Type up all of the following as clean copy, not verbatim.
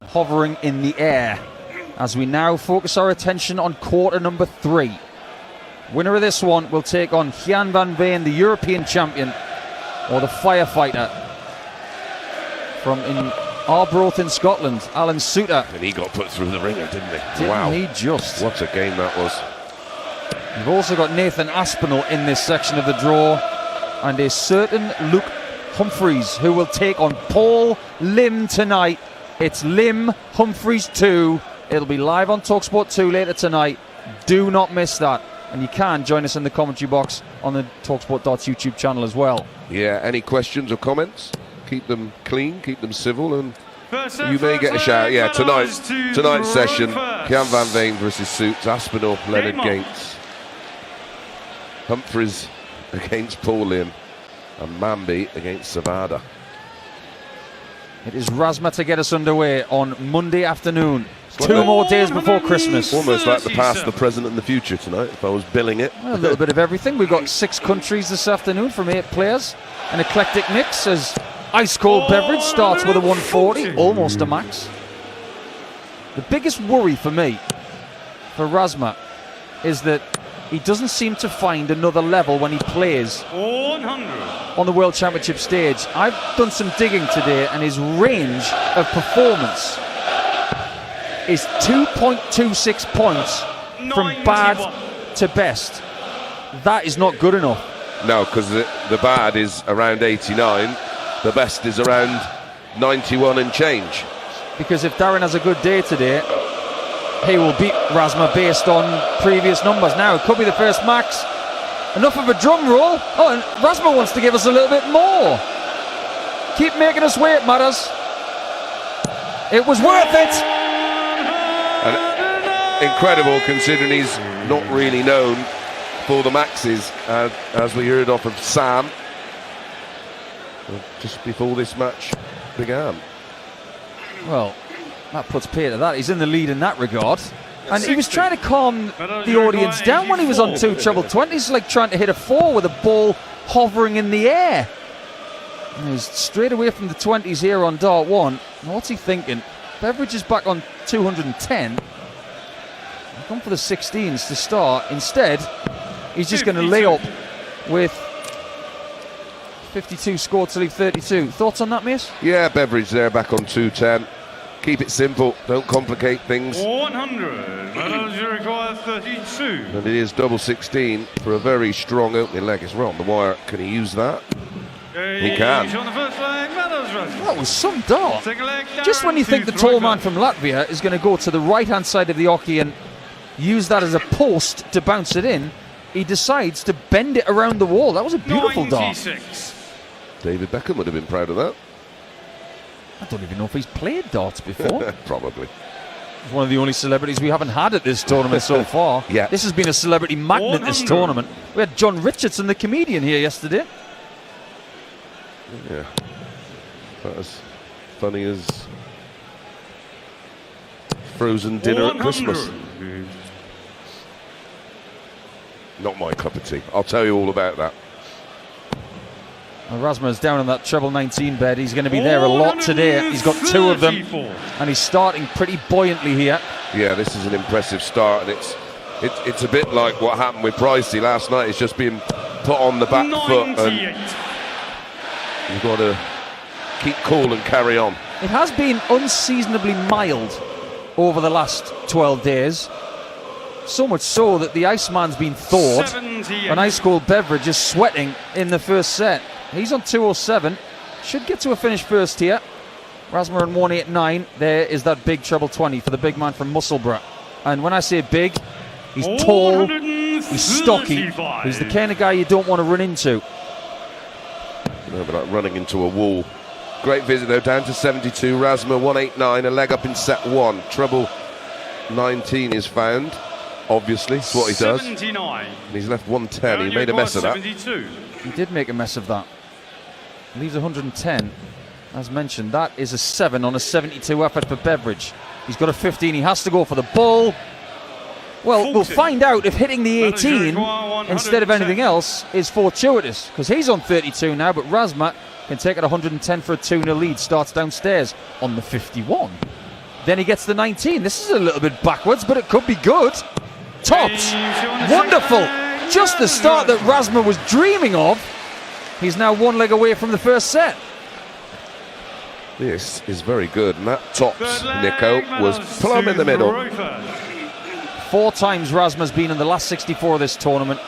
hovering in the air. As we now focus our attention on quarter number 3. Winner of this one will take on Jan van Veen, the European champion, or the firefighter from Arbroath in Scotland, Alan Suter. And he got put through the ringer, didn't he? Didn't he just? What a game that was. You've also got Nathan Aspinall in this section of the draw, and a certain Luke Humphreys, who will take on Paul Lim tonight. It's Lim Humphreys 2. It'll be live on talkSPORT 2 later tonight. Do not miss that. And you can join us in the commentary box on the talkSPORT YouTube channel as well. Yeah, any questions or comments? Keep them clean, keep them civil, and you may get a shout. Yeah, tonight's session, Jan van Veen versus Suits, Aspinall, Leonard Gates, Humphreys against Paul Lim, and Mambi against Savada. It is Razma to get us underway on Monday afternoon. 2 more days before Christmas. Almost like the past, the present and the future tonight, if I was billing it. Well, a little bit of everything. We've got 6 countries this afternoon from 8 players. An eclectic mix as ice cold Beveridge starts with a 140, almost a max. The biggest worry for me, for Razma, is that he doesn't seem to find another level when he plays on the World Championship stage. I've done some digging today, and his range of performance is 2.26 points from bad to best. That is not good enough. No, because the bad is around 89, the best is around 91 and change. Because if Darren has a good day today, he will beat Razma based on previous numbers. Now, it could be the first max. Enough of a drum roll. Oh, and Razma wants to give us a little bit more. Keep making us wait, Madars. It was worth it. And incredible, considering he's not really known for the maxes, as we heard off of Sam just before this match began. Well, that puts pay to that. He's in the lead in that regard. And he was trying to calm the audience down when he was on 2 treble 20s, like trying to hit a 4 with a ball hovering in the air. And he's straight away from the 20s here on dart 1. Now, what's he thinking? Beveridge is back on 210. He's gone for the 16s to start. Instead, he's just going to lay up with 52 scored to leave 32. Thoughts on that, mate? Yeah, Beveridge there back on 210. Keep it simple, don't complicate things. 100, you require 32. And it is double 16 for a very strong opening leg. It's right on the wire. Can he use that? He can. That was some dart. Just when you think the tall man from Latvia is going to go to the right-hand side of the hockey and use that as a post to bounce it in, he decides to bend it around the wall. That was a beautiful 96. dart. David Beckham would have been proud of that. I don't even know if he's played darts before. Probably. He's one of the only celebrities we haven't had at this tournament so far. Yeah. This has been a celebrity magnet, this tournament. We had John Richardson, the comedian, here yesterday. Yeah. About as funny as frozen dinner at Christmas. Not my cup of tea. I'll tell you all about that. Well, Razma's down on that treble 19 bed. He's going to be there a lot today. He's got 2 of them, and he's starting pretty buoyantly here. Yeah, this is an impressive start, and it's a bit like what happened with Pricey last night. It's just being put on the back foot, and you've got to keep cool and carry on. It has been unseasonably mild over the last 12 days. So much so that the Iceman's been thawed. An ice-cold Beveridge is sweating in the first set. He's on 207. Should get to a finish first here. Razma on 189. There is that big treble 20 for the big man from Musselburgh. And when I say big, he's tall, he's stocky. He's the kind of guy you don't want to run into. No, but like running into a wall. Great visit though, down to 72. Razma 189, a leg up in set 1. Treble 19 is found. Obviously, that's what he does. 79. And he's left 110. He made a mess of that. 72. He did make a mess of that. Leaves 110. As mentioned, that is a 7 on a 72 effort for Beveridge. He's got a 15. He has to go for the ball. Well, 40. We'll find out if hitting the 18 instead of anything else is fortuitous, because he's on 32 now, but Razma can take it 110 for a 2-0 lead. Starts downstairs on the 51. Then he gets the 19. This is a little bit backwards, but it could be good. Tops. Wonderful. Just the start that Razma was dreaming of. He's now one leg away from the first set. This is very good. And that tops, Nico, was plumb in the middle. 4 times Razma's been in the last 64 of this tournament.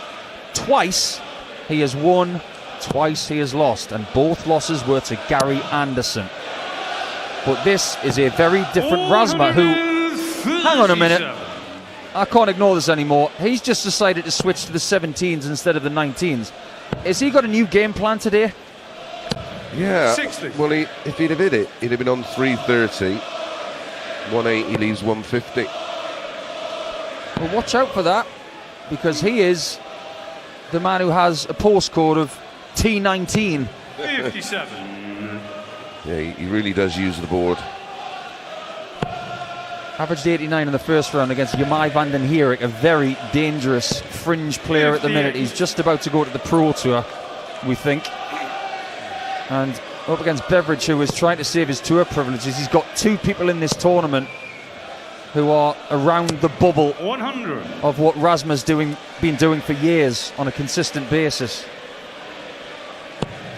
Twice he has won, twice he has lost, and both losses were to Gary Anderson. But this is a very different Razma who, hang on a minute, I can't ignore this anymore. He's just decided to switch to the 17s instead of the 19s. Has he got a new game plan today? Yeah, 60. well, if he'd have hit it, he'd have been on 330. 180 leaves 150. Well, watch out for that, because he is the man who has a postcode of T19. 57. Yeah, he really does use the board. Averaged 89 in the first round against Jamai van den Herik, a very dangerous fringe player at the minute. He's just about to go to the Pro Tour, we think. And up against Beveridge, who is trying to save his tour privileges. He's got 2 people in this tournament who are around the bubble 100. of what Razma's been doing for years on a consistent basis.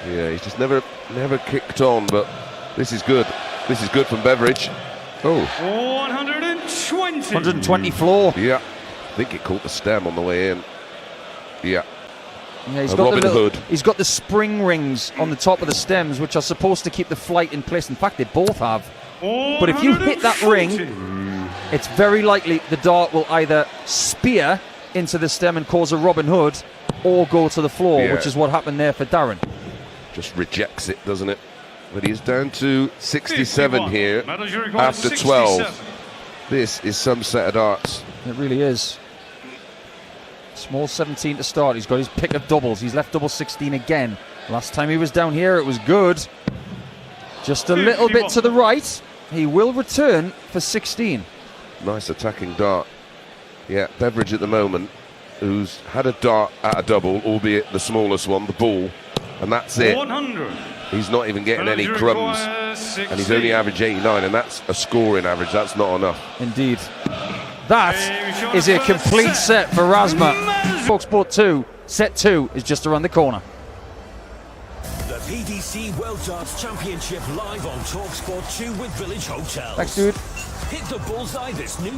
Yeah, he's just never kicked on, but this is good. This is good from Beveridge. Oh. 120. 120 floor. Yeah, I think it caught the stem on the way in. Yeah. Yeah, he's A got Robin Hood. He's got the spring rings on the top of the stems, which are supposed to keep the flight in place. In fact, they both have. But if you hit that ring, it's very likely the dart will either spear into the stem and cause a Robin Hood, or go to the floor, Yeah. which is what happened there for Darren. Just rejects it, doesn't it? But he's down to 67 51. here Madars, you require after 67. 12. This is some set of darts. It really is. Small 17 to start. He's got his pick of doubles. He's left double 16 again. Last time he was down here, it was good. Just a little bit to the right. He will return for 16. Nice attacking dart. Yeah, Beveridge at the moment, who's had a dart at a double, albeit the smallest one, the ball, and that's it. 100. He's not even getting any Madars, you crumbs. require And he's only 60. average 89, and that's a scoring average. That's not enough. Indeed. That is a complete set for Razma. talkSPORT 2, set 2 is just around the corner. The PDC World Darts Championship live on talkSPORT 2 with Village Hotels. Thanks, dude. Hit the bullseye this new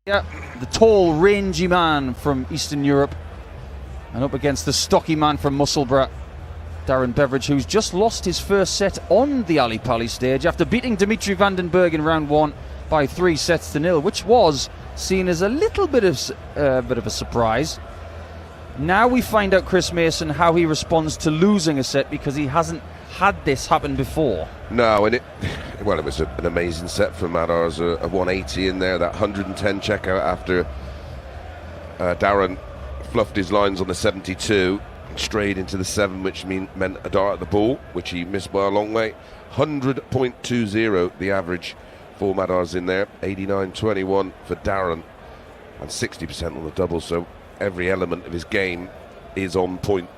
Yeah, the tall, rangy man from Eastern Europe, and up against the stocky man from Musselburgh, Darren Beveridge, who's just lost his first set on the Ali Pali stage after beating Dimitri van den Berg in round 1 by 3-0, which was seen as a little bit of a surprise. Now we find out, Chris Mason, how he responds to losing a set, because he hasn't had this happen before. No, and it was an amazing set from Madars, a 180 in there, that 110 checkout after Darren fluffed his lines on the 72, strayed into the 7, which meant a dart at the ball, which he missed by a long way. 100.20 the average for Madars in there, 89.21 for Darren, and 60% on the double, so every element of his game is on point.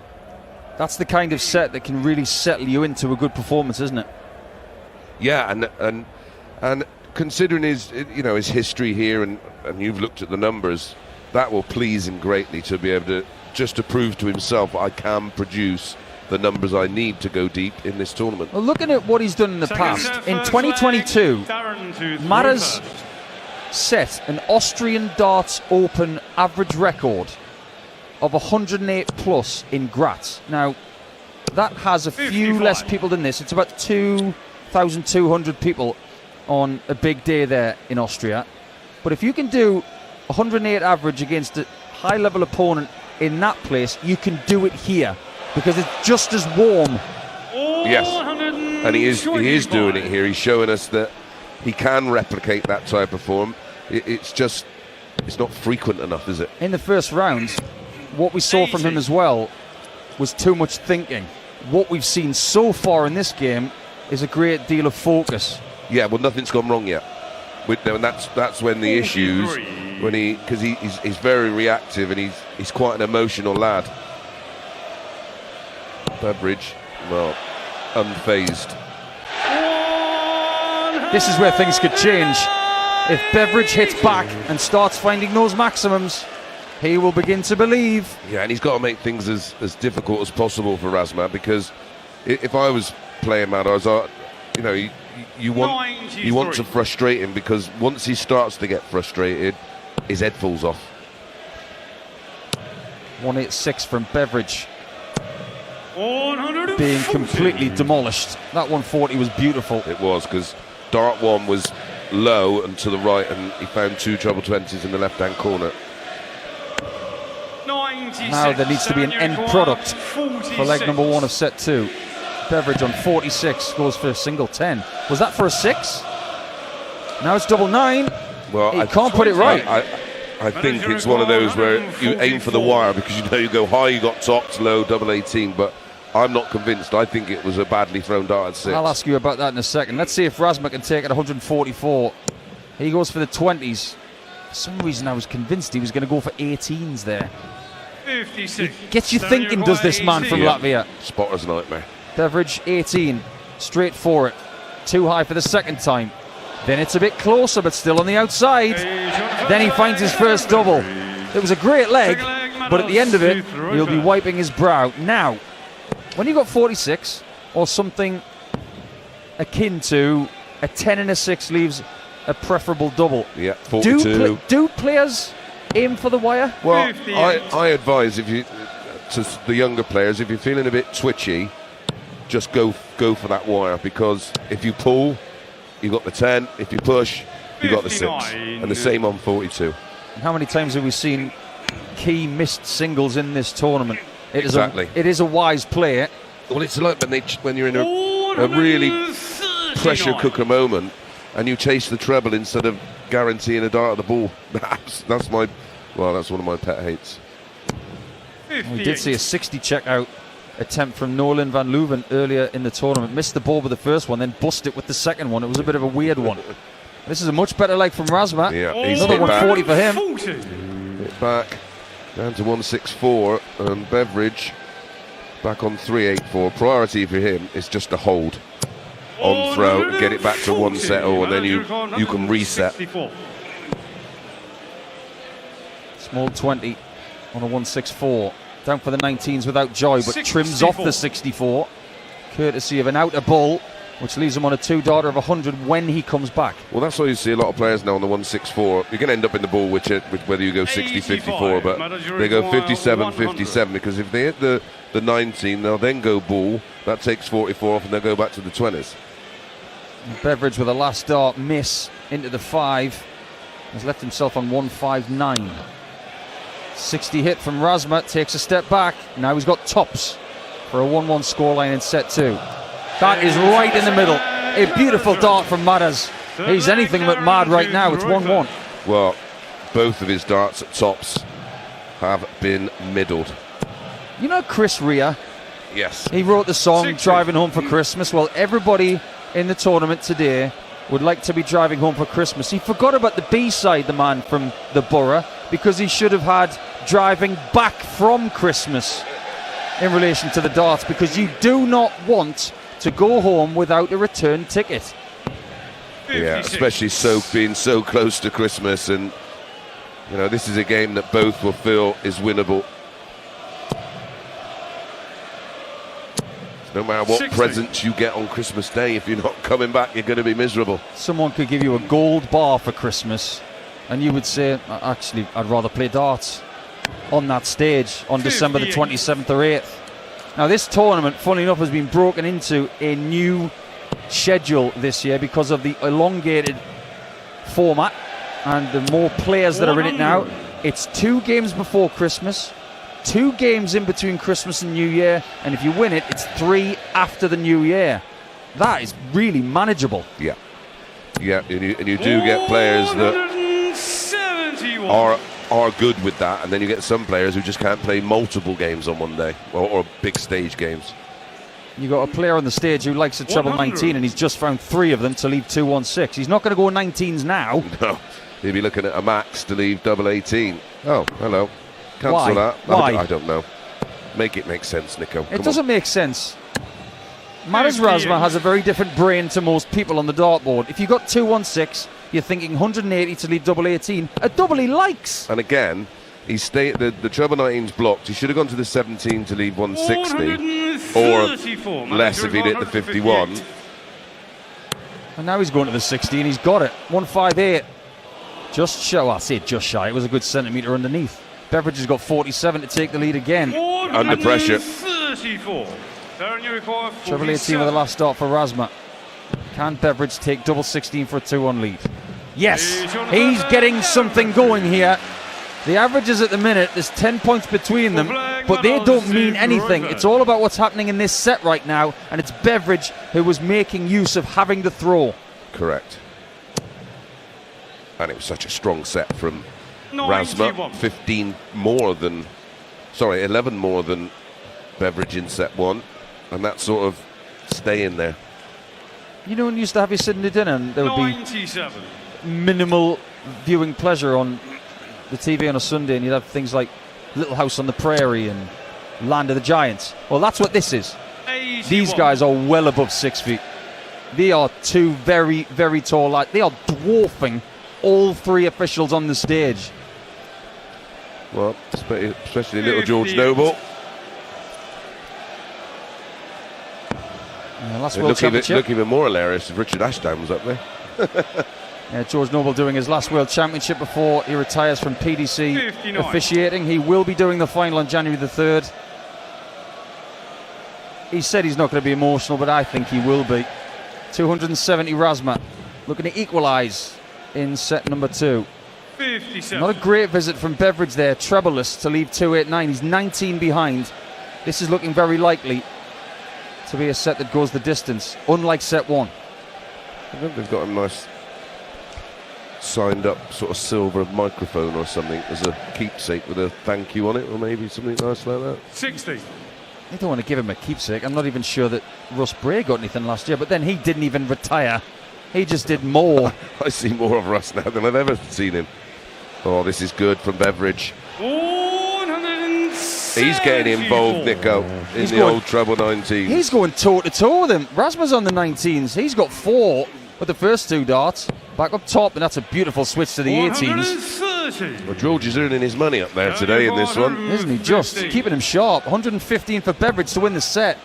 That's the kind of set that can really settle you into a good performance, isn't it? Yeah, and considering his history here, and you've looked at the numbers, that will please him greatly to be able to prove to himself, I can produce the numbers I need to go deep in this tournament. Well, looking at what he's done in the past, in 2022, Madars set an Austrian Darts Open average record of 108 plus in Graz. Now, that has a few 55. less people than this. It's about 2,200 people on a big day there in Austria. But if you can do 108 average against a high-level opponent in that place, you can do it here, because it's just as warm. Yes, and he is doing it here. He's showing us that he can replicate that type of form. It's not frequent enough, is it? In the first round, what we saw from him as well was too much thinking. What we've seen so far in this game is a great deal of focus. Yeah, well, nothing's gone wrong yet. And that's when the issues, because he's very reactive, and he's quite an emotional lad. Beveridge, well, unfazed. This is where things could change. If Beveridge hits back and starts finding those maximums, he will begin to believe. Yeah, and he's got to make things as difficult as possible for Razma, because if I was playing Madars, you want to frustrate him, because once he starts to get frustrated, his head falls off. 186 from Beveridge, being completely demolished. That 140 was beautiful. It was, because dart 1 was low and to the right, and he found 2 treble 20s in the left-hand corner. Now there needs to be an end product for leg number 1 of set 2. Beveridge on 46 goes for a single 10. Was that for a 6? Now it's double 9. Well, he can't put it right. I think it's one of those where you aim for the wire, because you go high, you got topped, low, double 18, but I'm not convinced. I think it was a badly thrown dart at 6. I'll ask you about that in a second. Let's see if Razma can take it 144. He goes for the 20s. For some reason I was convinced he was going to go for 18s there. 56. Gets you thinking, does this man from Latvia. Spotter's nightmare. Beveridge 18, straight for it. Too high for the second time. Then it's a bit closer, but still on the outside. Then he finds his first double. It was a great leg, but at the end of it, he'll be wiping his brow. Now, when you've got 46, or something akin to a 10 and a 6 leaves a preferable double. Yeah, 42. Do players aim for the wire? Well, I advise, to the younger players, if you're feeling a bit twitchy, just go for that wire, because if you pull, you got the 10. If you push, you got the 6. And the same on 42. How many times have we seen key missed singles in this tournament? It is a wise play. Well, it's like when you're in a really pressure cooker moment, and you chase the treble instead of guaranteeing a dart at the ball. That's one of my pet hates. We did see a 60 checkout attempt from Nolan van Leuven earlier in the tournament. Missed the ball with the first one, then bust it with the second one. It was a bit of a weird one. This is a much better leg from Razma. Yeah, another 140 for him. Hit back down to 164, and Beveridge back on 384. Priority for him is just to hold on throw and get it back to 1-0, and then you can reset. Small 20 on a 164. Down for the 19s without joy, but trims off the 64. Courtesy of an outer ball which leaves him on a 2-darter of 100 when he comes back. Well, that's why you see a lot of players now on the 164. You're going to end up in the ball with whether you go 60, 54, but they go 57, 57, because if they hit the 19, they'll then go ball. That takes 44 off, and they'll go back to the 20s. Beveridge with a last dart miss into the 5 has left himself on 159. 60 hit from Razma, takes a step back. Now he's got tops for a 1-1 scoreline in set 2. That is right in the middle. A beautiful dart from Madars. He's anything but mad right now. It's 1-1. Well, both of his darts at tops have been middled. You know Chris Rea? Yes. He wrote the song Driving Home for Christmas. Well, everybody in the tournament today would like to be driving home for Christmas. He forgot about the B-side, the man from the borough, because he should have had Driving Back from Christmas in relation to the darts, because you do not want to go home without a return ticket. Yeah, especially being so close to Christmas, and you know, this is a game that both will feel is winnable. No matter what 60. presents you get on Christmas Day, if you're not coming back, you're going to be miserable. Someone could give you a gold bar for Christmas, and you would say, actually, I'd rather play darts on that stage on December the 27th or 8th. Now, this tournament, funnily enough, has been broken into a new schedule this year because of the elongated format and the more players that are in it now. It's 2 games before Christmas, 2 games in between Christmas and New Year, and if you win it, it's 3 after the New Year. That is really manageable. Yeah, and you do get players that are good with that, and then you get some players who just can't play multiple games on one day, or big stage games. You got a player on the stage who likes a treble 19, and he's just found 3 of them to leave 216. He's not going to go 19s now. No, he'll be looking at a max to leave double 18. Oh, hello. Cancel Why? that. Why? I don't know. Make it make sense, Nico. It doesn't make sense. Madars Razma has a very different brain to most people on the dartboard. If you got 216, you're thinking 180 to leave double 18. A double he likes. And again, he stayed the treble 19's blocked. He should have gone to the 17 to leave 160, or less if he'd hit the 51. And now he's going to the 60 and he's got it. 158. Just shy. Well, I say just shy. It was a good centimetre underneath. Beveridge has got 47 to take the lead again. Under pressure. 34. Treble 18 with the last start for Razma. Can Beveridge take double 16 for a 2-1 lead? Yes, he's getting something going here. The averages at the minute, there's 10 points between them, but they don't mean anything. It's all about what's happening in this set right now, and it's Beveridge who was making use of having the throw. Correct. And it was such a strong set from Razma. 11 more than Beveridge in set 1, and that sort of staying there. You know, when you used to have your Sydney dinner and there would be minimal viewing pleasure on the TV on a Sunday, and you'd have things like Little House on the Prairie and Land of the Giants. Well, that's what this is. 81. These guys are well above 6 feet. They are 2 very, very tall lads. They are dwarfing all 3 officials on the stage. Well, especially little George Noble. Last World Championship. Look even more hilarious if Richard Ashdown was up there. George Noble doing his last World Championship before he retires from PDC 59. officiating. He will be doing the final on January the 3rd. He said he's not going to be emotional, but I think he will be. 270 Razma looking to equalise in set number 2. 57. Not a great visit from Beveridge there, trebleless to leave 289. He's 19 behind. This is looking very likely to be a set that goes the distance, unlike set 1. I think they've got a nice signed up sort of silver microphone or something as a keepsake with a thank you on it, or maybe something nice like that. 60. I don't want to give him a keepsake. I'm not even sure that Russ Bray got anything last year, but then he didn't even retire. He just did more. I see more of Russ now than I've ever seen him. Oh, this is good from Beveridge. He's getting involved, Nico, in the old treble 19. He's going toe-to-toe with him. Razma's on the 19s. He's got 4 with the first 2 darts. Back up top, and that's a beautiful switch to the 18s. Well, George is earning his money up there today in this one. Isn't he just? Keeping him sharp. 115 for Beveridge to win the set.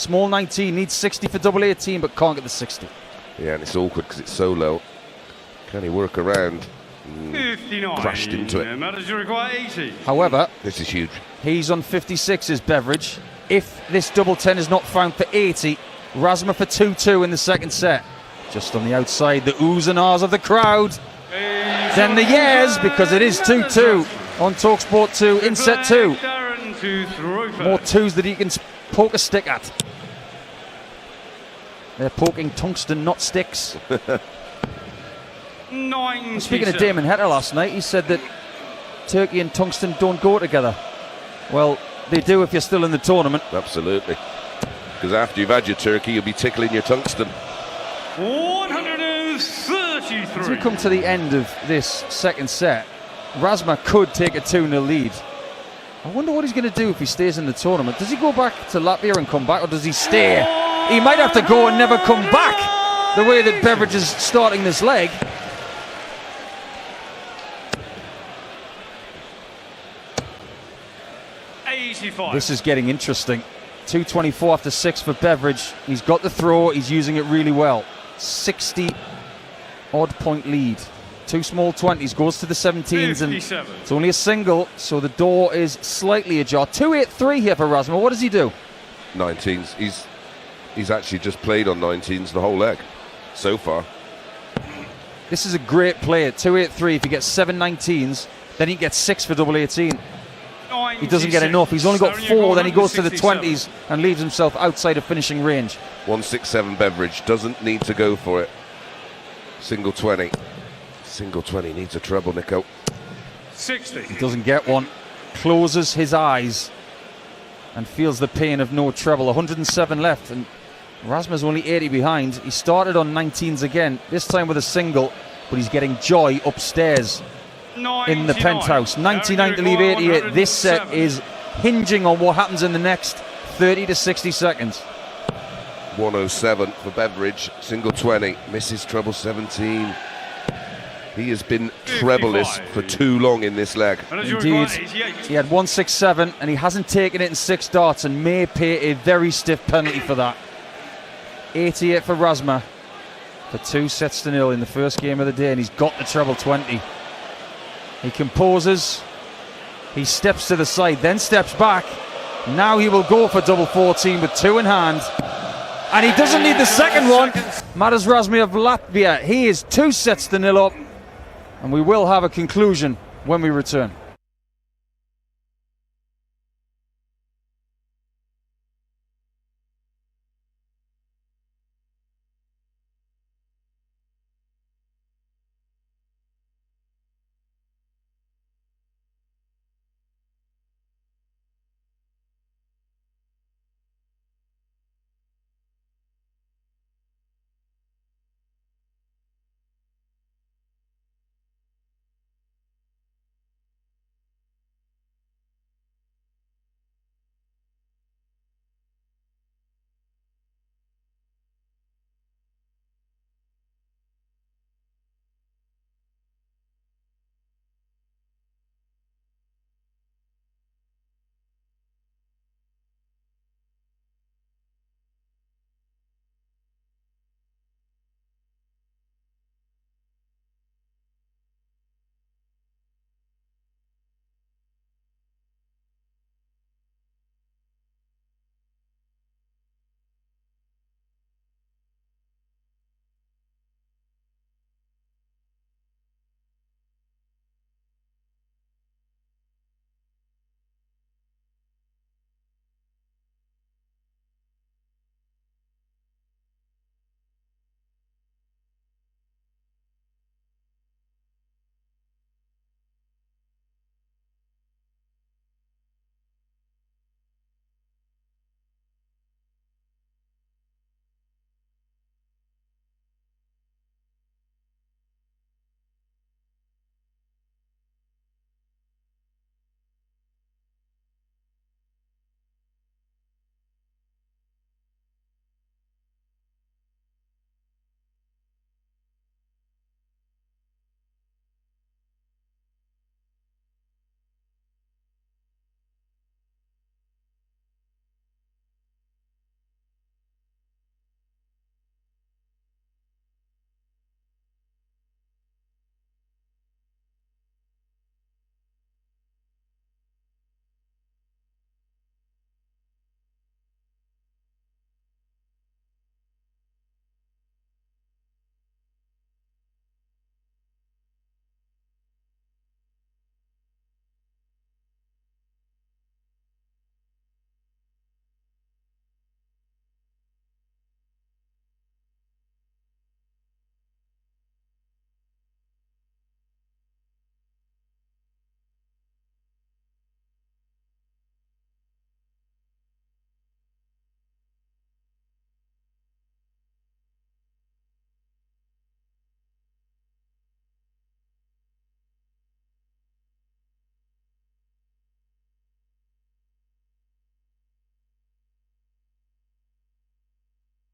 Small 19, needs 60 for double 18, but can't get the 60. Yeah, and it's awkward because it's so low. Can he work around? 59. Crashed into it. Madars, you require 80. However, This is huge. he's on 56's Beveridge. If this double 10 is not found for 80, Razma for 2-2 in the second set. Just on the outside, the oohs and ahs of the crowd. Then the yeahs, because it is 2-2 on talkSPORT 2 in set 2. Darren to throw More first. twos that he can poke a stick at. They're poking tungsten, not sticks. 97. Speaking of Damon Hetter last night, he said that Turkey and tungsten don't go together. Well, they do if you're still in the tournament. Absolutely. Because after you've had your turkey, you'll be tickling your tungsten. 133. As we come to the end of this second set, Razma could take a 2-0 lead. I wonder what he's going to do if he stays in the tournament. Does he go back to Latvia and come back, or does he stay? He might have to go and never come back, the way that Beveridge is starting this leg. This is getting interesting. 2:24 after 6 for Beveridge. He's got the throw, he's using it really well. 60 odd point lead. Two small 20s, goes to the 17s, and 57. it's only a single, so the door is slightly ajar. 2-8-3 here for Razma. What does he do? 19s. He's actually just played on 19s the whole leg so far. This is a great play at 2-8-3. If he gets 7 19s, then he gets 6 for double 18. He doesn't get enough. He's only got 4, then he goes to the 20s and leaves himself outside of finishing range. 167 Beveridge doesn't need to go for it. Single 20. Single 20 needs a treble, Nico. 60. He doesn't get one. Closes his eyes and feels the pain of no treble. 107 left, and Razma's only 80 behind. He started on 19s again, this time with a single, but he's getting joy upstairs in the penthouse. 99 to leave 88. This set is hinging on what happens in the next 30 to 60 seconds. 107 for Beveridge. Single 20. Misses treble 17. He has been trebleless for too long in this leg. Indeed. He had 167 and he hasn't taken it in 6 darts and may pay a very stiff penalty for that. 88 for Razma for 2-0 in the first game of the day, and he's got the treble 20. He composes, he steps to the side, then steps back. Now he will go for double 14 with 2 in hand, and he doesn't need the second one. Madars Razma of Latvia, he is 2-0 up, and we will have a conclusion when we return.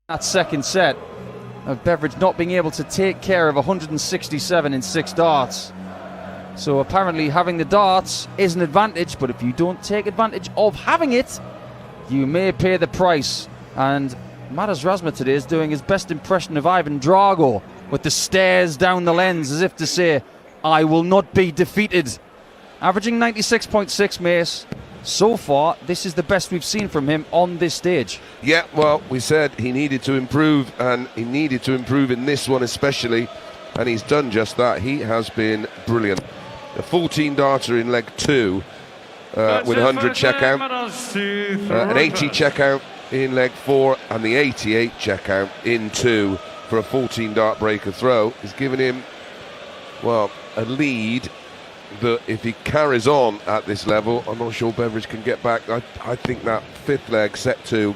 That second set of Beveridge not being able to take care of 167 in 6 darts. So apparently having the darts is an advantage, but if you don't take advantage of having it, you may pay the price. And Madars Razma today is doing his best impression of Ivan Drago with the stares down the lens as if to say, I will not be defeated. Averaging 96.6 mace. So far, this is the best we've seen from him on this stage. Yeah, well, we said he needed to improve, and he needed to improve in this one especially, and he's done just that. He has been brilliant. A 14-darter in leg 2 with 100 checkout, an 80 checkout in leg 4, and the 88 checkout in 2 for a 14-dart breaker throw. He's given him, well, a lead that if he carries on at this level, I'm not sure Beveridge can get back. I think that 5th leg, set 2,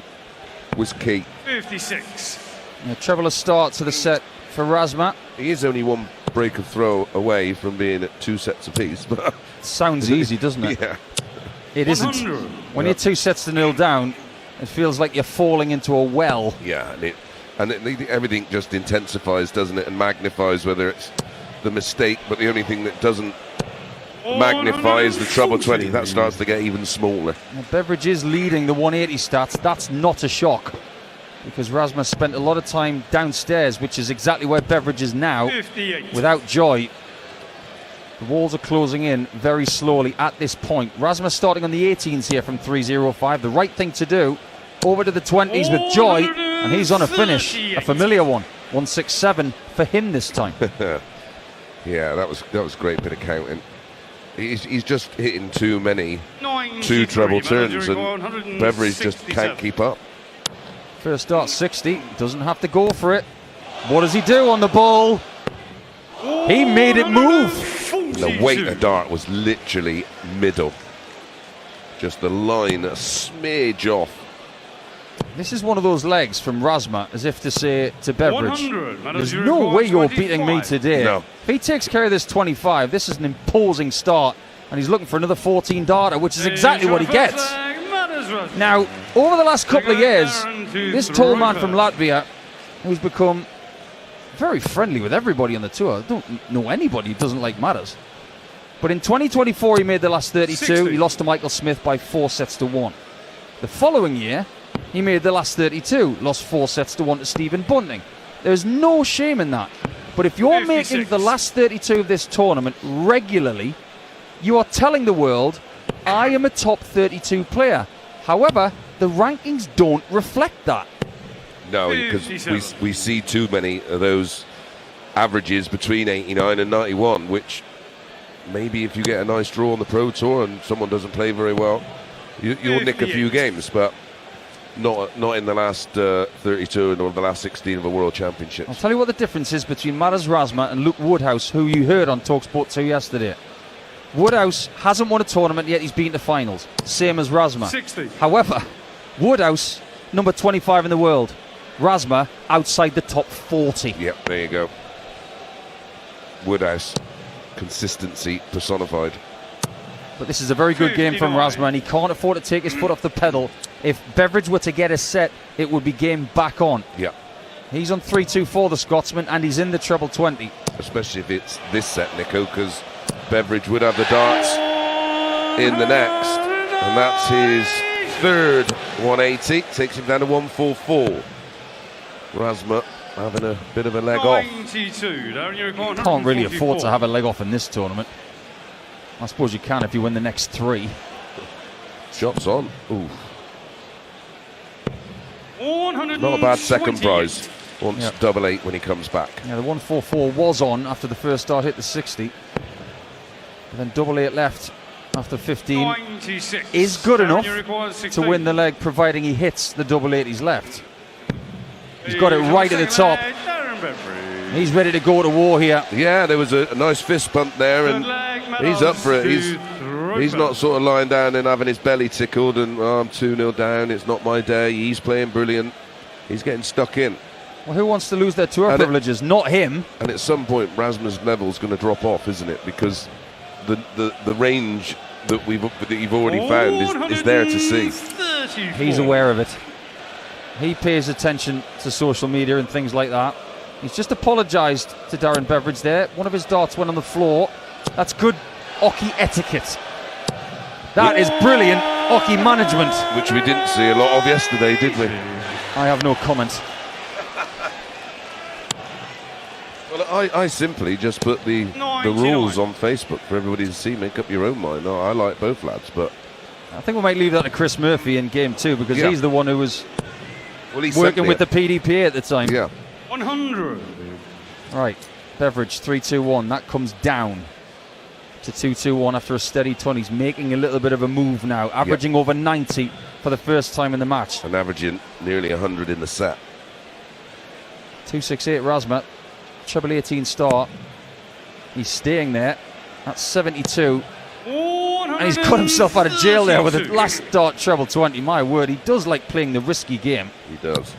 was key. 56. A troublous start to the set for Razma. He is only 1 breaker throw away from being at 2 sets apiece. But sounds easy, doesn't it? Yeah. It isn't. When you're 2 sets to 0 down, it feels like you're falling into a well. Yeah, and everything just intensifies, doesn't it, and magnifies, whether it's the mistake, but the only thing that doesn't magnify is the treble 20. That starts to get even smaller. Now, Beveridge is leading the 180 stats. That's not a shock, because Razma spent a lot of time downstairs, which is exactly where Beveridge is now, 58. without joy. The walls are closing in very slowly at this point. Razma starting on the 18s here from 305. The right thing to do. Over to the 20s with joy, and he's on a finish, a familiar one. 167 for him this time. Yeah, that was great bit of counting. He's just hitting too many 2 treble turns, and Beveridge just can't keep up. First dart 60, doesn't have to go for it. What does he do on the ball? He made it move. The weight of dart was literally middle. Just the line a smidge off. This is one of those legs from Razma, as if to say to Beveridge, 100. there's no way you're beating me today. No. If he takes care of this 25, this is an imposing start, and he's looking for another 14-darter, which is exactly what he gets. Now, over the last couple of years, this tall man from Latvia, who's become very friendly with everybody on the tour, I don't know anybody who doesn't like Madars. But in 2024, he made the last 32. 60. He lost to Michael Smith by 4 sets to 1. The following year, he made the last 32, lost 4 sets to 1 to Stephen Bunting. There's no shame in that. But if you're 56. making the last 32 of this tournament regularly, you are telling the world, I am a top 32 player. However, the rankings don't reflect that. No, because we see too many of those averages between 89 and 91, which maybe if you get a nice draw on the Pro Tour and someone doesn't play very well, you'll nick a few games, but not in the last 32 or the last 16 of a World Championship. I'll tell you what the difference is between Madars Razma and Luke Woodhouse, who you heard on talkSPORT 2 yesterday. Woodhouse hasn't won a tournament yet, he's been to finals, same as Razma. 60. However, Woodhouse, number 25 in the world. Razma, outside the top 40. Yep, there you go. Woodhouse, consistency personified. But this is a very good game from 59. Razma, and he can't afford to take his foot off the pedal. If Beveridge were to get a set, it would be game back on. Yeah. He's on 3-2 for the Scotsman, and he's in the treble 20. Especially if it's this set, Nico, because Beveridge would have the darts in the next, and that's his 3rd 180. Takes him down to 144. Razma having a bit of a leg off. 92. Can't really afford to have a leg off in this tournament. I suppose you can if you win the next 3. Shots on. Ooh. 128. Not a bad second prize. Wants double 8 when he comes back. Yeah, the 144 was on after the first start hit the 60. And then double 8 left after 15 96. is good enough Requires to 16. win the leg, providing he hits the double 8 he's left. He's got it right at the top. Darren Beveridge. He's ready to go to war here. Yeah, there was a nice fist bump there, and he's up for it. He's not sort of lying down and having his belly tickled and I'm 2-0 down, it's not my day. He's playing brilliant. He's getting stuck in. Well, who wants to lose their tour privileges? Not him. And at some point, Razma's level's going to drop off, isn't it? Because the range that you've already found is there to see. He's aware of it. He pays attention to social media and things like that. He's just apologised to Darren Beveridge there. One of his darts went on the floor. That's good hockey etiquette. That is brilliant hockey management. Which we didn't see a lot of yesterday, did we? I have no comment. Well, I simply just put the rules on Facebook for everybody to see. Make up your own mind. No, I like both lads, but I think we might leave that to Chris Murphy in game 2 because he's the one who was working with the PDPA at the time. Yeah. 100. Right, Beveridge 3-2-1. That comes down to 2-2-1 after a steady 20. He's making a little bit of a move now, averaging over 90 for the first time in the match. And averaging nearly 100 in the set. 268 Razma, treble 18 start. He's staying there. That's 72. And he's got himself out of jail there with the last dart treble 20. My word, he does like playing the risky game. He does.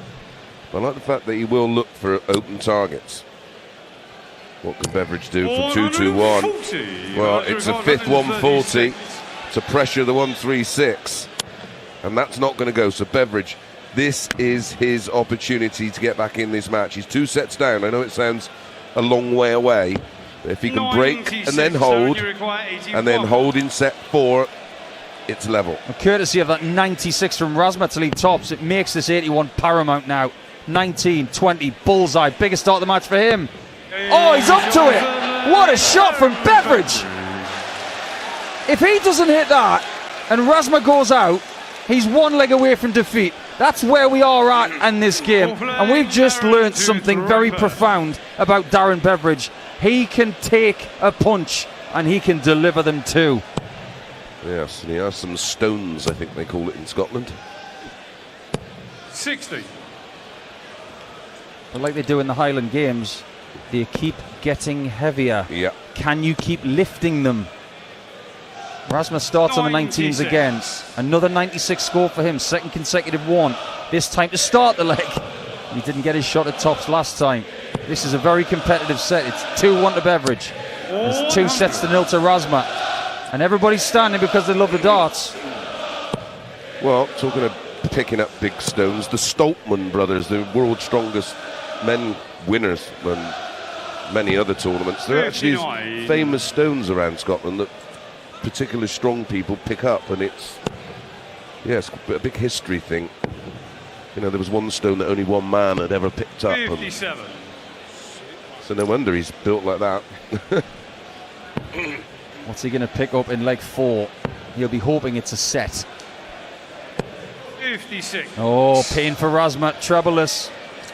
I like the fact that he will look for open targets. What can Beveridge do from 2-2-1? Well, it's a fifth 140 to pressure the 136. And that's not going to go. So Beveridge, this is his opportunity to get back in this match. He's 2 sets down. I know it sounds a long way away. But if he can break and then hold in set 4, it's level. And courtesy of that 96 from Razma to lead tops, it makes this 81 paramount now. 19-20, bullseye, biggest start of the match for him. Oh, he's up to it. What a shot from Beveridge. If he doesn't hit that and Razma goes out, he's 1 leg away from defeat. That's where we are at in this game. And we've just learned something very profound about Darren Beveridge. He can take a punch and he can deliver them too. Yes, and he has some stones, I think they call it in Scotland. 60. But like they do in the Highland Games, they keep getting heavier. Yeah. Can you keep lifting them? Razma starts on the 19s again. Another 96 score for him, second consecutive one. This time to start the leg. He didn't get his shot at tops last time. This is a very competitive set. It's 2-1 to Beveridge. There's 2 sets to 0 to Razma. And everybody's standing because they love the darts. Well, talking of picking up big stones, the Stoltman brothers, the world's strongest men winners and many other tournaments. There actually is famous stones around Scotland that particularly strong people pick up, and it's a big history thing. You know, there was one stone that only one man had ever picked up. 57. So no wonder he's built like that. What's he going to pick up in leg 4? He'll be hoping it's a set. 56. Oh, pain for Razma, troubleless.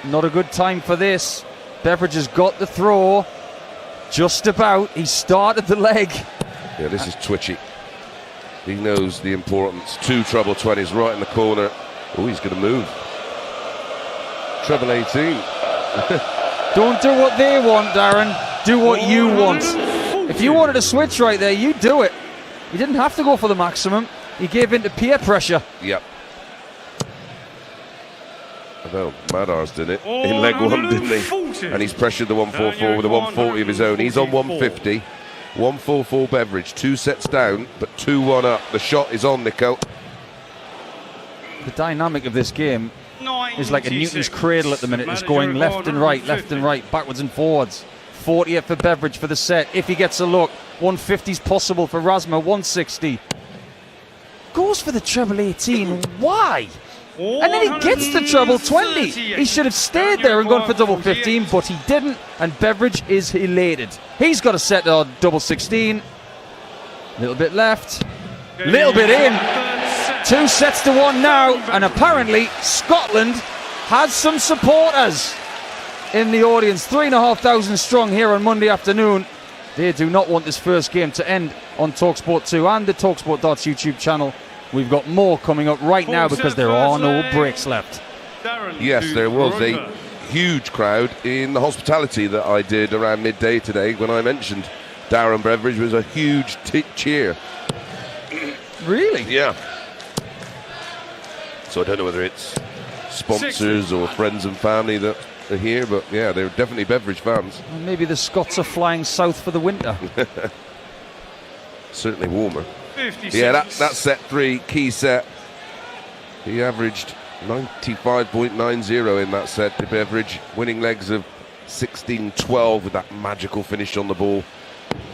Not a good time for this. Beveridge has got the throw. Just about. He started the leg. Yeah, this is twitchy. He knows the importance. 2 treble 20s right in the corner. Oh, he's going to move. Treble 18. Don't do what they want, Darren. Do what you want. If you wanted to switch right there, you do it. You didn't have to go for the maximum. You gave in to peer pressure. Yep. I know, Madars did it in leg 1, didn't he? And he's pressured the 144 with a 140 of his own. He's on 150. 144 Beveridge, 2 sets down, but 2-1 up. The shot is on, Nico. The dynamic of this game is like a Newton's cradle at the minute. It's going left and right, backwards and forwards. 48 for Beveridge for the set. If he gets a look, 150 is possible for Razma, 160. Goes for the treble 18. Why? And then he gets the treble 20. He should have stayed there and gone for double 15, but he didn't, and Beveridge is elated. He's got a set on double 16. Little bit left. Little bit in. 2 sets to 1 now, and apparently Scotland has some supporters in the audience. 3,500 strong here on Monday afternoon. They do not want this first game to end on talkSPORT 2 and the talkSPORT YouTube channel. We've got more coming up right now because there are no breaks left. Yes, there was a huge crowd in the hospitality that I did around midday today when I mentioned Darren Beveridge. Was a huge cheer. Really? Yeah. So I don't know whether it's sponsors or friends and family that are here, but yeah, they're definitely Beveridge fans. And maybe the Scots are flying south for the winter. Certainly warmer. 56. Yeah, that set 3, key set. He averaged 95.90 in that set to Beveridge, winning legs of 16-12 with that magical finish on the ball,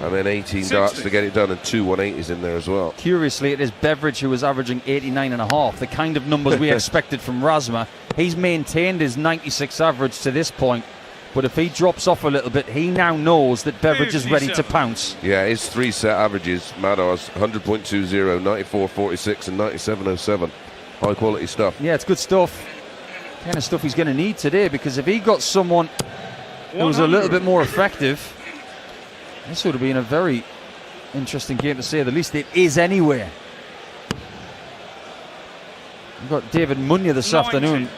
and then 18 darts to get it done, and 2-1-8 is in there as well. Curiously, it is Beveridge who was averaging 89.5, the kind of numbers we expected from Razma. He's maintained his 96 average to this point, but if he drops off a little bit, he now knows that Beveridge is ready to pounce. Yeah, his 3 set averages, Madars 100.20, 94.46 and 97.07. High quality stuff. Yeah, it's good stuff. Kind of stuff he's going to need today, because if he got someone who was a little bit more effective, this would have been a very interesting game to say the least. It is anyway. We've got David Munya this afternoon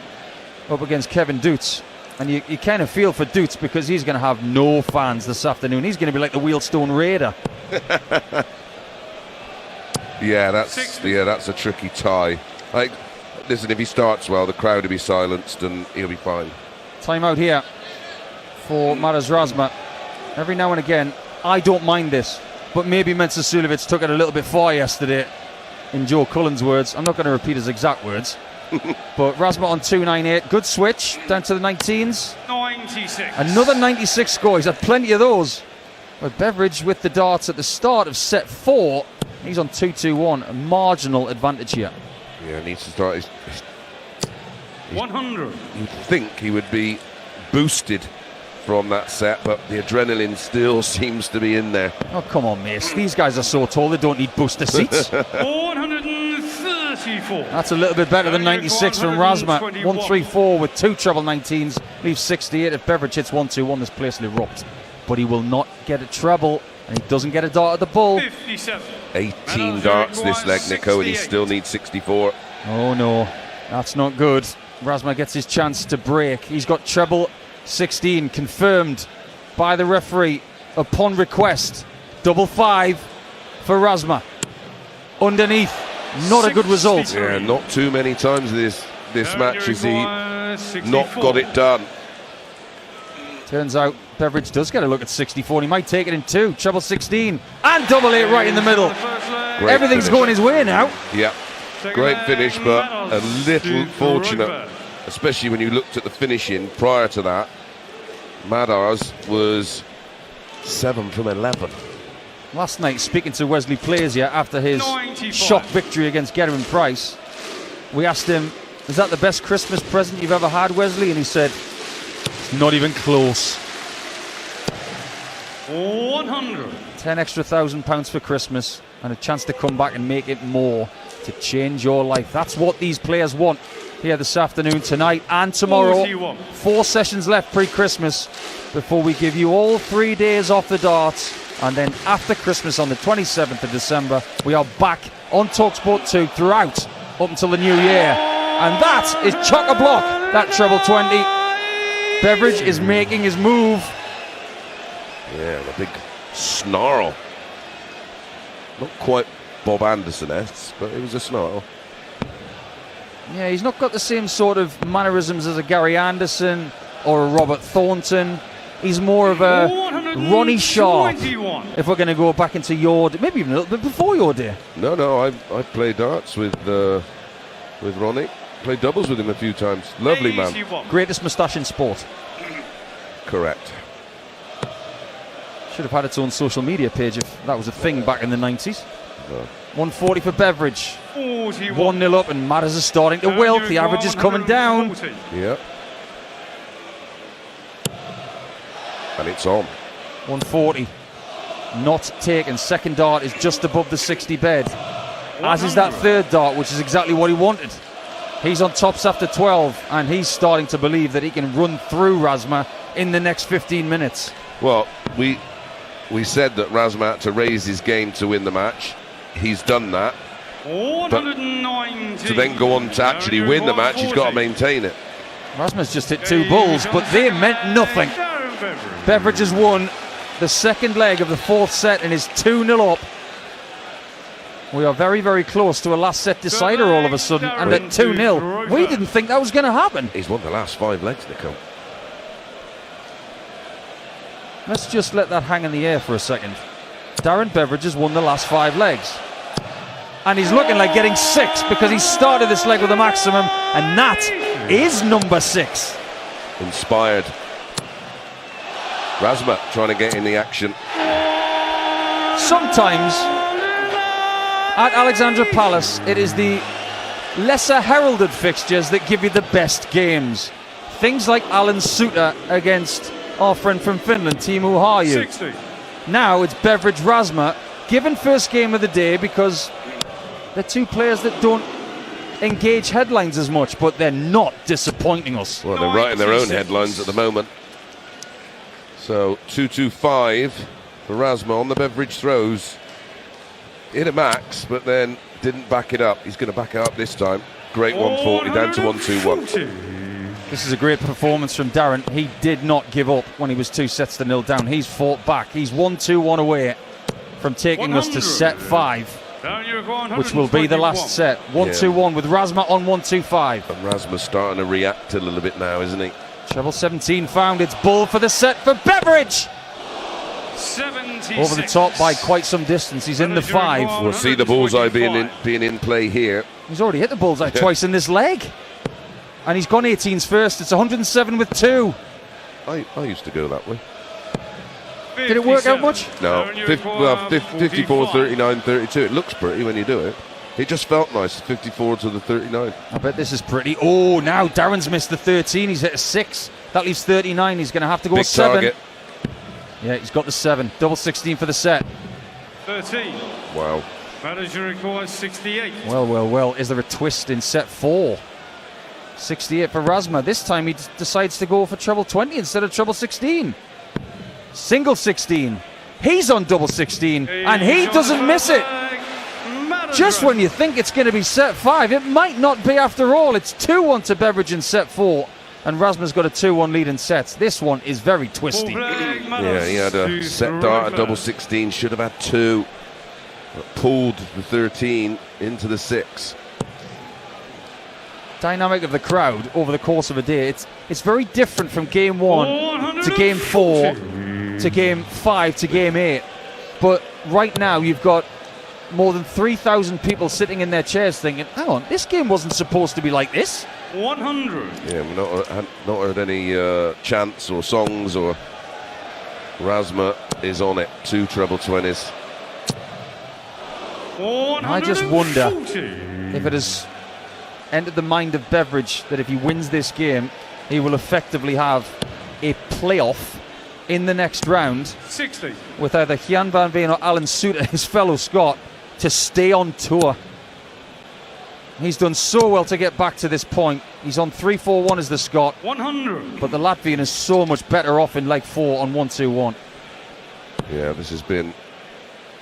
up against Kevin Dutz. And you kind of feel for Dutz, because he's going to have no fans this afternoon. He's going to be like the Wheelstone Raider. Yeah, that's a tricky tie. Like, listen, if he starts well, the crowd will be silenced and he'll be fine. Time out here for Madars Razma. Every now and again, I don't mind this, but maybe Mensah Sulevic took it a little bit far yesterday, in Joe Cullen's words. I'm not going to repeat his exact words. But Razma on 298. Good switch down to the 19s. 96. Another 96 score. He's had plenty of those. But Beveridge with the darts at the start of set 4. He's on 2-2-1. A marginal advantage here. Yeah, needs to start his 100. You'd think he would be boosted from that set, but the adrenaline still seems to be in there. Oh, come on, mates. These guys are so tall, they don't need booster seats. 134. That's a little bit better than 96 from Razma. 134 with 2 treble 19s. Leaves 68. If Beveridge hits 1-2-1, this place will erupt. But he will not get a treble, and he doesn't get a dart at the bull. 57. 18 darts this leg, Nico, and he still needs 64. Oh, no. That's not good. Razma gets his chance to break. He's got treble 16 confirmed by the referee upon request. Double 5 for Razma. Underneath, not a good result. Yeah, not too many times this match has he not got it done. Turns out Beveridge does get a look at 64. He might take it in 2. Treble 16 and double 8 right in the middle. Great Everything's finish. going his way now. Yeah, great finish, but a little fortunate, especially when you looked at the finishing prior to that. Madars was 7 from 11. Last night, speaking to Wesley Plazier after his 95. shock victory against Gerwyn Price, we asked him, is that the best Christmas present you've ever had, Wesley? And he said, it's not even close. 100. 10 extra £1,000 for Christmas and a chance to come back and make it more, to change your life. That's what these players want here this afternoon, tonight and tomorrow. 41. 4 sessions left pre-Christmas before we give you all 3 days off the darts. And then after Christmas on the 27th of December, we are back on talkSPORT 2 throughout up until the new year. And that is chock-a-block, that treble 20. Beveridge is making his move. Yeah, the big snarl. Not quite Bob Anderson-esque, but it was a snarl. Yeah, he's not got the same sort of mannerisms as a Gary Anderson or a Robert Thornton. He's more of a Ronnie Sharp, if we're going to go back into your day, maybe even a little bit before your day. No, I played darts with Ronnie. Played doubles with him a few times. Lovely man. Greatest moustache in sport. Correct. Should have had its own social media page if that was a thing back in the 90s. No. 140 for Beveridge. 41. 1-0 up, and Madars is starting to wilt. The average is coming down. Yep. And it's on. 140. Not taken. Second dart is just above the 60 bed. As is that third dart, which is exactly what he wanted. He's on tops after 12, and he's starting to believe that he can run through Razma in the next 15 minutes. Well, we said that Razma had to raise his game to win the match. He's done that. But to then go on to actually win the match, he's got to maintain it. Razma's just hit 2 bulls, but they meant nothing. Beveridge has won the second leg of the 4th set and is 2-0 up. We are very, very close to a last set decider all of a sudden, and at 2-0, we didn't think that was going to happen. He's won the last 5 legs, Nico. Let's just let that hang in the air for a second. Darren Beveridge has won the last 5 legs. And he's looking like getting 6 because he started this leg with a maximum, and that is number 6. Inspired. Razma trying to get in the action. Sometimes at Alexandra Palace, it is the lesser heralded fixtures that give you the best games. Things like Alan Suter against our friend from Finland, Teemu Harju. 60. Now it's Beveridge Razma, given first game of the day because they're two players that don't engage headlines as much, but they're not disappointing us. Well, they're writing their own headlines at the moment. So 2-2-5 for Razma on the Beveridge throws. Hit a max, but then didn't back it up. He's going to back it up this time. Great 140 down to 1-2-1. This is a great performance from Darren. He did not give up when he was 2-0 down. He's fought back. He's 1-2-1 away from taking us to set 5, which will be the last set. 1-2-1 with Razma on 1-2-5. And Razma's starting to react a little bit now, isn't he? Treble 17 found. It's ball for the set for Beveridge. 76. Over the top by quite some distance. He's in the 5. We'll see the bullseye being in play here. He's already hit the bullseye twice in this leg. And he's gone 18s first. It's 107 with 2. I used to go that way. Did it work out much? No, 54, 39, 32. It looks pretty when you do it. It just felt nice, 54 to the 39. I bet this is pretty. Oh, now Darren's missed the 13. He's hit a 6. That leaves 39. He's going to have to go Big 7. target. Yeah, he's got the 7. Double 16 for the set. 13. Wow. Manager requires 68. Well. Is there a twist in set 4? 68 for Razma. This time he decides to go for treble 20 instead of treble 16. Single 16. He's on double 16 and he doesn't miss it. Just when you think it's going to be set 5, it might not be after all. It's 2-1 to Beveridge in set 4 and Razma's got a 2-1 lead in sets. This one is very twisty. Yeah, he had a set dart at double 16, should have had 2. Pulled the 13 into the 6. Dynamic of the crowd over the course of a day. It's very different from game 1 to game 4 to game 5 to game 8. But right now you've got more than 3,000 people sitting in their chairs thinking, hang on, this game wasn't supposed to be like this. 100. Yeah, we've not heard any chants or songs or Razma is on it. 2 treble 20s. I just wonder if it has entered the mind of Beveridge that if he wins this game, he will effectively have a playoff in the next round 60. with either Jan van Veen or Alan Suter, his fellow Scot, to stay on tour. He's done so well to get back to this point. He's on 3-4-1 as the Scot, 100. but the Latvian is so much better off in leg 4 on 1-2-1. Yeah, this has been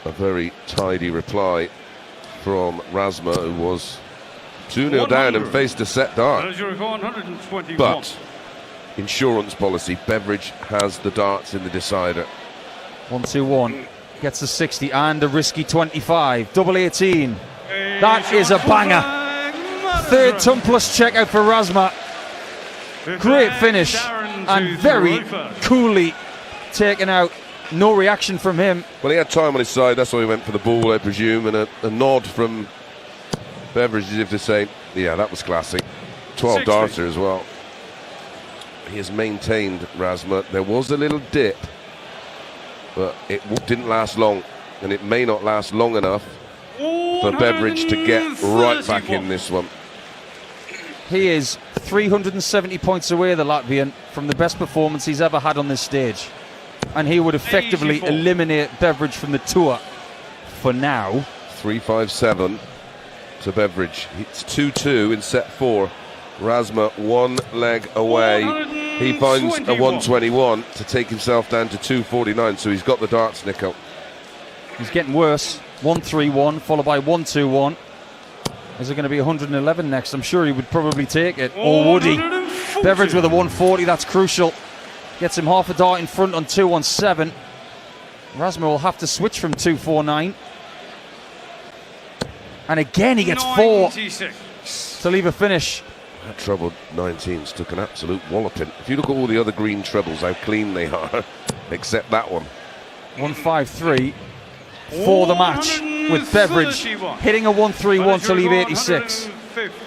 a very tidy reply from Razma, who was 2-0 down and faced a set dart. Manager requires 121. But insurance policy, Beveridge has the darts in the decider. 1-2-1 gets a 60 and a risky 25. Double 18. That is a banger. Third ton plus checkout for Razma. Great finish and very coolly taken out. No reaction from him. Well, he had time on his side, that's why he went for the ball, I presume, and a nod from Beveridge as if to say, yeah, that was classy. 12 darter as well. He has maintained Razma. There was a little dip, but it didn't last long, and it may not last long enough for Beveridge to get right back in this one. He is 370 points away, the Latvian, from the best performance he's ever had on this stage. And he would effectively eliminate Beveridge from the tour for now. 3-5-7 to Beveridge. It's 2-2 in set 4. Razma 1 leg away. He finds a 121 to take himself down to 249. So he's got the darts, Nico. He's getting worse. 1-3-1 followed by 1-2-1. Is it going to be 111 next? I'm sure he would probably take it. Or would he? Beveridge with a 140. That's crucial. Gets him half a dart in front on 2-1-7. Razma will have to switch from 2-4-9. And again he gets 4 to leave a finish. That treble 19s took an absolute walloping. If you look at all the other green trebles, how clean they are, except that one. 1-5-3 for the match. with Beveridge hitting a 1-3-1 to leave 86.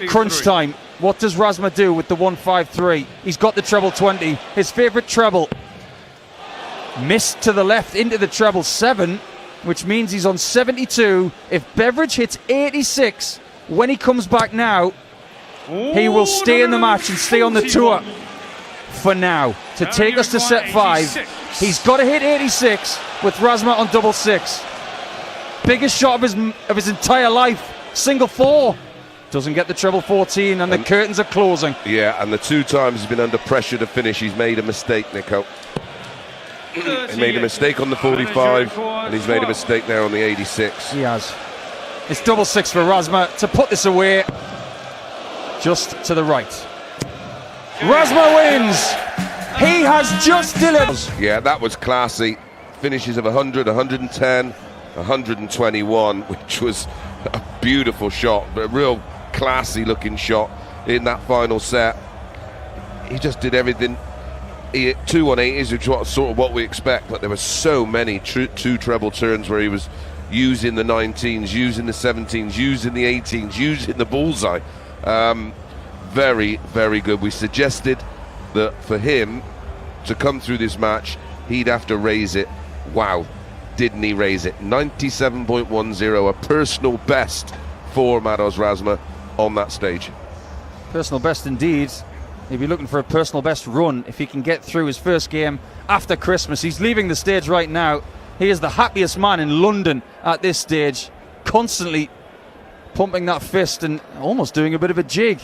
Crunch time. What does Razma do with the 1-5-3? He's got the treble 20, his favourite treble. Missed to the left into the treble 7, which means he's on 72. If Beveridge hits 86 when he comes back now, he will stay in the match and stay on the tour for now to take us to set 5. He's got to hit 86 with Razma on double 6. Biggest shot of his entire life. Single 4. Doesn't get the treble 14, and the curtains are closing. Yeah, and the 2 times he's been under pressure to finish, he's made a mistake, Nico. He made a mistake on the 45, and he's made a mistake now on the 86. He has. It's double 6 for Razma to put this away. Just to the right. Razma wins. He has just delivered. Yeah, that was classy. Finishes of 100, 110, 121, which was a beautiful shot, but a real classy looking shot in that final set. He just did everything. He hit 2 180s, which was sort of what we expect, but there were so many 2 treble turns where he was using the 19s, using the 17s, using the 18s, using the bullseye. Very, very good. We suggested that for him to come through this match, he'd have to raise it. Wow, didn't he raise it? 97.10, a personal best for Madars Razma on that stage. Personal best indeed. He'll be looking for a personal best run if he can get through his first game after Christmas. He's leaving the stage right now. He is the happiest man in London at this stage, constantly pumping that fist and almost doing a bit of a jig.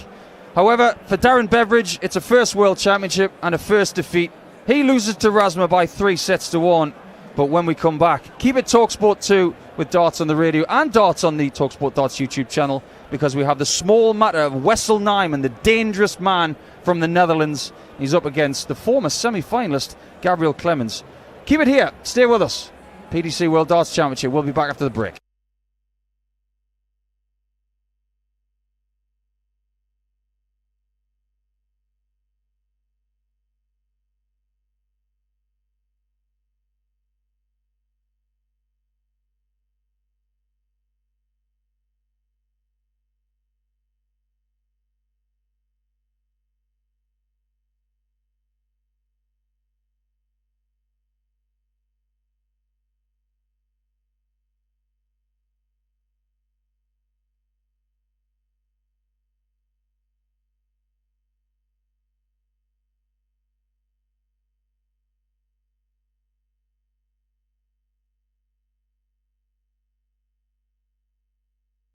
However, for Darren Beveridge, it's a first World Championship and a first defeat. He loses to Razma by 3-1. But when we come back, keep it talkSPORT 2 with Darts on the radio and Darts on the talkSPORT Darts YouTube channel, because we have the small matter of Wessel Nijman, the dangerous man from the Netherlands. He's up against the former semi-finalist, Gabriel Clemens. Keep it here. Stay with us. PDC World Darts Championship. We'll be back after the break.